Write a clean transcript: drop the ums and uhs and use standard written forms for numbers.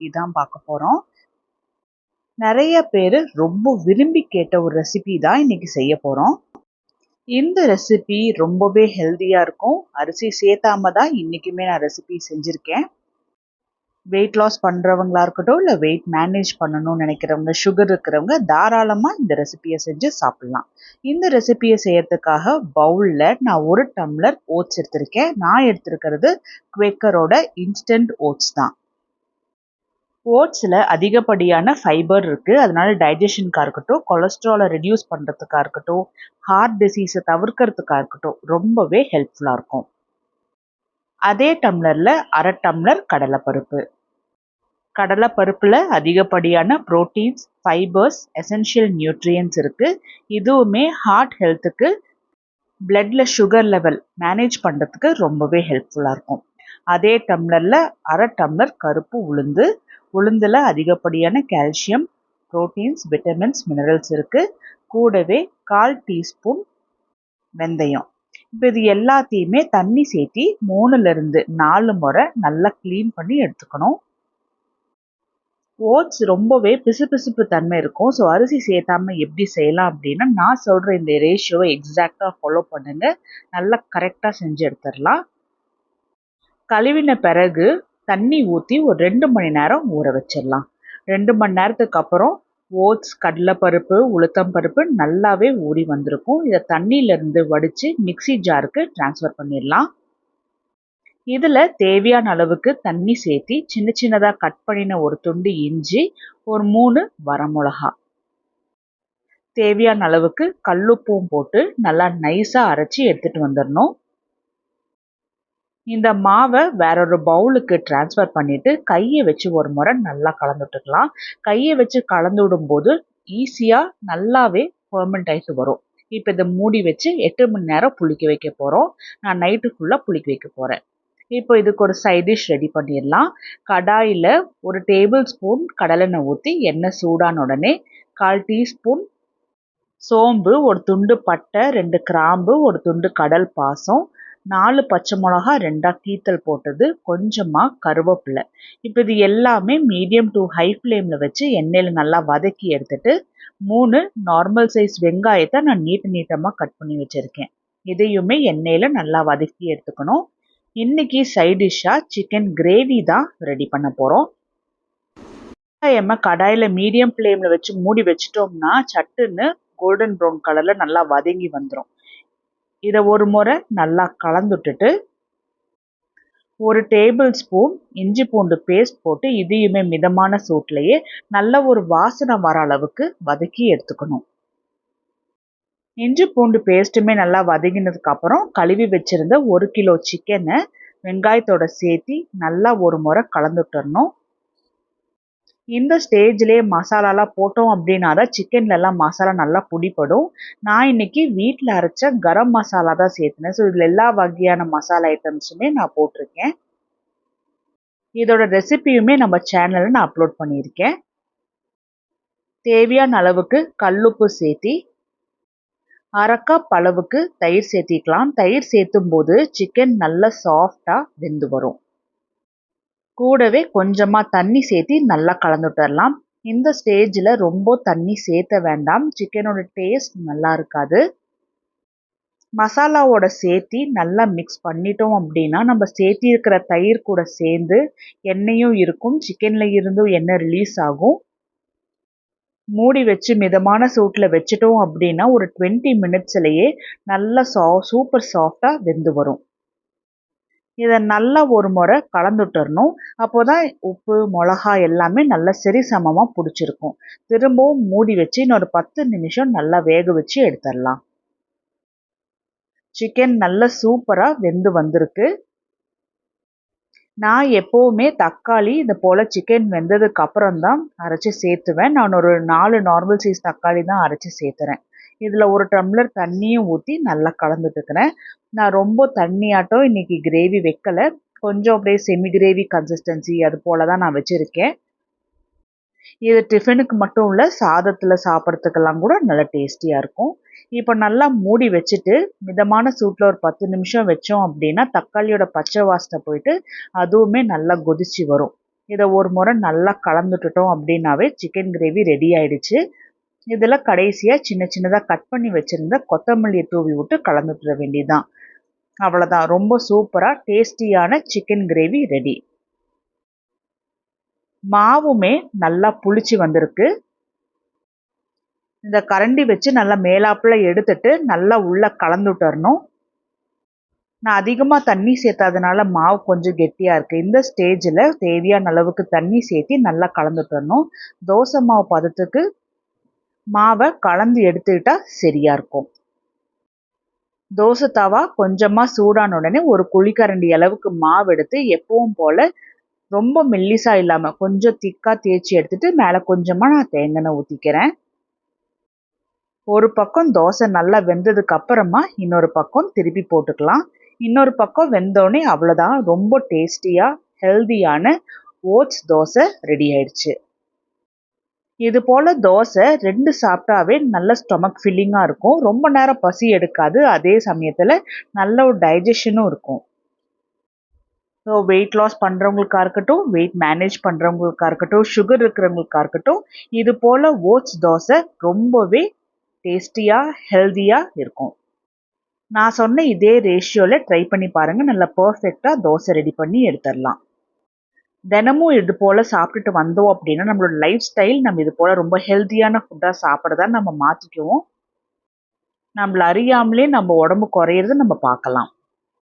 Recipe தான் பார்க்க போகிறோம். நிறைய பேர் ரொம்ப விரும்பி கேட்ட ஒரு ரெசிபி தான் இன்னைக்கு செய்ய போகிறோம். இந்த ரெசிபி ரொம்பவே ஹெல்த்தியாக இருக்கும். அரிசி சேர்த்தாம தான் இன்றைக்குமே நான் ரெசிபி செஞ்சுருக்கேன். வெயிட் லாஸ் பண்ணுறவங்களா இருக்கட்டும், இல்லை வெயிட் மேனேஜ் பண்ணணும்னு நினைக்கிறவங்க, சுகர் இருக்கிறவங்க தாராளமாக இந்த ரெசிபியை செஞ்சு சாப்பிட்லாம். இந்த ரெசிபியை செய்யறதுக்காக பவுலில் நான் 1 டம்ளர் ஓட்ஸ் எடுத்திருக்கேன். நான் எடுத்திருக்கிறது குவேக்கரோட இன்ஸ்டன்ட் ஓட்ஸ் தான். ஓட்ஸில் அதிகப்படியான ஃபைபர் இருக்குது. அதனால டைஜஷனுக்காக இருக்கட்டும், கொலஸ்ட்ராலை ரெடியூஸ் பண்ணுறதுக்காக இருக்கட்டும், ஹார்ட் டிசீஸை தவிர்க்கிறதுக்காக இருக்கட்டும் ரொம்பவே ஹெல்ப்ஃபுல்லாக இருக்கும். அதே டம்ளரில் 1/2 டம்ளர் கடலைப்பருப்பு. கடலைப்பருப்பில் அதிகப்படியான ப்ரோட்டீன்ஸ், ஃபைபர்ஸ், எசென்ஷியல் நியூட்ரியன்ஸ் இருக்குது. இதுவுமே ஹார்ட் ஹெல்த்துக்கு, பிளட்ல சுகர் லெவல் மேனேஜ் பண்ணுறதுக்கு ரொம்பவே ஹெல்ப்ஃபுல்லாக இருக்கும். அதே டம்ளரில் 1/2 டம்ளர் கருப்பு உளுந்து. உளுந்தில் அதிகப்படியான கால்சியம், ப்ரோட்டீன்ஸ், விட்டமின்ஸ், மினரல்ஸ் இருக்குது. கூடவே 1/4 டீஸ்பூன் வெந்தயம். இப்போ இது எல்லாத்தையுமே தண்ணி சேர்த்தி 3லிருந்து 4 முறை நல்லா க்ளீன் பண்ணி எடுத்துக்கணும். ஓட்ஸ் ரொம்பவே பிசுபிசுப்பு தன்மை இருக்கும். ஸோ அரிசி சேர்த்தாம எப்படி செய்யலாம் அப்படின்னா, நான் சொல்கிற இந்த ரேஷியோவை எக்ஸாக்டாக ஃபாலோ பண்ணுங்க. நல்லா கரெக்டாக செஞ்சு எடுத்துடலாம். கழுவின பிறகு தண்ணி ஊற்றி ஒரு 2 மணி நேரம் ஊற வச்சிடலாம். 2 மணி நேரத்துக்கு அப்புறம் ஓட்ஸ், கடலைப்பருப்பு, உளுத்தம்பருப்பு நல்லாவே ஊறி வந்திருக்கும். இதை தண்ணியிலேருந்து வடித்து மிக்ஸி ஜாருக்கு ட்ரான்ஸ்ஃபர் பண்ணிடலாம். இதில் தேவையான அளவுக்கு தண்ணி சேர்த்தி சின்ன சின்னதாக கட் பண்ணின ஒரு துண்டு இஞ்சி, ஒரு 3 வரமிளகா, தேவையான அளவுக்கு கல்லுப்பும் போட்டு நல்லா நைஸாக அரைச்சி எடுத்துகிட்டு வந்துடணும். இந்த மாவை வேற ஒரு பவுலுக்கு ட்ரான்ஸ்ஃபர் பண்ணிவிட்டு கையை வச்சு ஒரு முறை நல்லா கலந்து விட்டுக்கலாம். கையை வச்சு கலந்து விடும்போது ஈஸியாக நல்லாவே ஃபெர்மெண்ட் ஆகிட்டு வரும். இப்போ இதை மூடி வச்சு 8 மணி நேரம் புளிக்க வைக்க போகிறோம். நான் நைட்டு ஃபுல்லாக புளிக்க வைக்க போகிறேன். இப்போ இதுக்கு ஒரு சைட் டிஷ் ரெடி பண்ணிடலாம். கடாயில் 1 டேபிள் ஸ்பூன் கடலெண்ணெய் ஊற்றி எண்ணெய் சூடான உடனே 1/4 டீஸ்பூன் சோம்பு, ஒரு துண்டு பட்டை, 2 கிராம்பு, ஒரு துண்டு கடல் பாசம், 4 பச்சை மிளகா 2ஆக கீத்தல் போட்டது, கொஞ்சமாக கருவேப்பிலை. இப்போ இது எல்லாமே மீடியம் டு ஹை ஃப்ளேமில் வச்சு எண்ணெயில் நல்லா வதக்கி எடுத்துட்டு 3 நார்மல் சைஸ் வெங்காயத்தை நான் நீட்டமாக கட் பண்ணி வச்சுருக்கேன். இதையுமே எண்ணெயில் நல்லா வதக்கி எடுத்துக்கணும். இன்னைக்கு சைட் டிஷ்ஷாக சிக்கன் கிரேவி தான் ரெடி பண்ண போகிறோம். வெங்காயமா கடாயில் மீடியம் ஃப்ளேமில் வச்சு மூடி வச்சிட்டோம்னா சட்டுன்னு கோல்டன் ப்ரௌன் கலரில் நல்லா வதங்கி வந்துடும். இதை ஒரு முறை நல்லா கலந்துட்டுட்டு 1 டேபிள் ஸ்பூன் இஞ்சி பூண்டு பேஸ்ட் போட்டு இதையுமே மிதமான சூட்லேயே நல்ல ஒரு வாசனை வர அளவுக்கு வதக்கி எடுத்துக்கணும். இஞ்சி பூண்டு பேஸ்ட்டுமே நல்லா வதங்கினதுக்கு அப்புறம் கழுவி வச்சிருந்த 1 கிலோ சிக்கனை வெங்காயத்தோட சேர்த்தி நல்லா ஒரு முறை கலந்துட்டுறணும். இந்த ஸ்டேஜ்லேயே மசாலாலாம் போட்டோம் அப்படின்னா தான் சிக்கன்லலாம் மசாலா நல்லா பிடிப்படும். நான் இன்னைக்கு வீட்டில் அரைச்ச கரம் மசாலா தான் சேர்த்துனேன். ஸோ இதில் எல்லா வகையான மசாலா ஐட்டம்ஸுமே நான் போட்டிருக்கேன். இதோட ரெசிபியுமே நம்ம சேனலில் நான் அப்லோட் பண்ணியிருக்கேன். தேவையான அளவுக்கு கல்லுப்பு சேர்த்தி 1/2 கப் அளவுக்கு தயிர் சேர்த்திக்கலாம். தயிர் சேர்த்தும் போது சிக்கன் நல்லா சாஃப்டாக வெந்து வரும். கூடவே கொஞ்சமாக தண்ணி சேர்த்தி நல்லா கலந்துட்டுறலாம். இந்த ஸ்டேஜில் ரொம்ப தண்ணி சேர்த்த வேண்டாம். சிக்கனோட டேஸ்ட் நல்லா இருக்காது. மசாலாவோட சேர்த்தி நல்லா மிக்ஸ் பண்ணிட்டோம் அப்படின்னா நம்ம சேர்த்தி இருக்கிற தயிர் கூட சேர்ந்து எண்ணெயும் இருக்கும், சிக்கனில் இருந்தும் எண்ணெய் ரிலீஸ் ஆகும். மூடி வச்சு மிதமான சூட்டில் வச்சுட்டோம் அப்படின்னா ஒரு 20 மினிட்ஸ்லேயே நல்லா சூப்பர் சாஃப்டாக வெந்து வரும். இதை நல்லா ஒரு முறை கலந்துட்டுறணும். அப்போ தான் உப்பு, மிளகா எல்லாமே நல்லா சரி சமமாக பிடிச்சிருக்கும். திரும்பவும் மூடி வச்சு இன்னொரு 10 நிமிஷம் நல்லா வேக வச்சு எடுத்துடலாம். சிக்கன் நல்லா சூப்பராக வெந்து வந்திருக்கு. நான் எப்போவுமே தக்காளி இது போல் சிக்கன் வெந்ததுக்கு அப்புறம் தான் அரைச்சி சேர்த்துவேன். நான் ஒரு 4 நார்மல் சைஸ் தக்காளி தான் அரைச்சி சேர்த்துறேன். இதில் 1 டம்ளர் தண்ணியும் ஊற்றி நல்லா கலந்துட்டுருக்கிறேன். நான் ரொம்ப தண்ணியாட்டம் இன்றைக்கி கிரேவி வைக்கலை. கொஞ்சம் அப்படியே செமி கிரேவி கன்சிஸ்டன்சி அது போல் தான் நான் வச்சுருக்கேன். இது டிஃபனுக்கு மட்டும் இல்லை, சாதத்தில் சாப்பிட்றதுக்கெல்லாம் கூட நல்லா டேஸ்டியாக இருக்கும். இப்போ நல்லா மூடி வச்சுட்டு மிதமான சூட்டில் ஒரு 10 நிமிஷம் வச்சோம் அப்படின்னா தக்காளியோட பச்சை வாசனை போயிட்டு அதுவுமே நல்லா கொதிச்சு வரும். இதை ஒரு முறை நல்லா கலந்துட்டுட்டோம் அப்படின்னாவே சிக்கன் கிரேவி ரெடி ஆயிடுச்சு. இதில் கடைசியாக சின்ன சின்னதாக கட் பண்ணி வச்சுருந்த கொத்தமல்லியை தூவி விட்டு கலந்துட்டுற வேண்டியதுதான். அவ்வளோதான், ரொம்ப சூப்பராக டேஸ்டியான சிக்கன் கிரேவி ரெடி. மாவுமே நல்லா புளிச்சு வந்திருக்கு. இந்த கரண்டி வச்சு நல்லா மேலாப்புல எடுத்துட்டு நல்லா உள்ள கலந்துட்டரணும். நான் அதிகமாக தண்ணி சேர்த்தாதனால மாவு கொஞ்சம் கெட்டியாக இருக்குது. இந்த ஸ்டேஜில் தேவையான அளவுக்கு தண்ணி சேர்த்து நல்லா கலந்துட்டரணும். தோசை மாவு பதத்துக்கு மாவை கலந்து எடுத்துக்கிட்டா சரியாக இருக்கும். தோசை தவா கொஞ்சமாக சூடான உடனே ஒரு குழிக்கரண்டி அளவுக்கு மாவு எடுத்து எப்பவும் போல் ரொம்ப மெல்லிசா இல்லாமல் கொஞ்சம் திக்காக தேய்ச்சி எடுத்துட்டு மேலே கொஞ்சமாக நான் தேங்காய் எண்ணெய் ஊற்றிக்கிறேன். ஒரு பக்கம் தோசை நல்லா வெந்ததுக்கு அப்புறமா இன்னொரு பக்கம் திருப்பி போட்டுக்கலாம். இன்னொரு பக்கம் வெந்தோடனே அவ்வளோதான், ரொம்ப டேஸ்டியாக ஹெல்தியான ஓட்ஸ் தோசை ரெடி ஆயிடுச்சு. இது போல் தோசை 2 சாப்பிட்டாவே நல்ல ஸ்டொமக் ஃபில்லிங்காக இருக்கும். ரொம்ப நேரம் பசி எடுக்காது. அதே சமயத்தில் நல்ல ஒரு டைஜஷனும் இருக்கும். ஸோ வெயிட் லாஸ் பண்ணுறவங்களுக்கா இருக்கட்டும், வெயிட் மேனேஜ் பண்ணுறவங்களுக்கா இருக்கட்டும், சுகர் இருக்கிறவங்களுக்கா இருக்கட்டும், இது போல் ஓட்ஸ் தோசை ரொம்பவே டேஸ்டியாக ஹெல்தியாக இருக்கும். நான் சொன்ன இதே ரேஷியோவில் ட்ரை பண்ணி பாருங்கள். நல்லா பர்ஃபெக்டாக தோசை ரெடி பண்ணி எடுத்துடலாம். தினமும் இது போல் சாப்பிட்டுட்டு வந்தோம் அப்படின்னா நம்மளோட லைஃப் ஸ்டைல் நம்ம இது போல் ரொம்ப ஹெல்த்தியான ஃபுட்டாக சாப்பிட்றதா நம்ம மாற்றிக்குவோம். நம்மள அறியாமலே நம்ம உடம்பு குறையிறது நம்ம பார்க்கலாம்.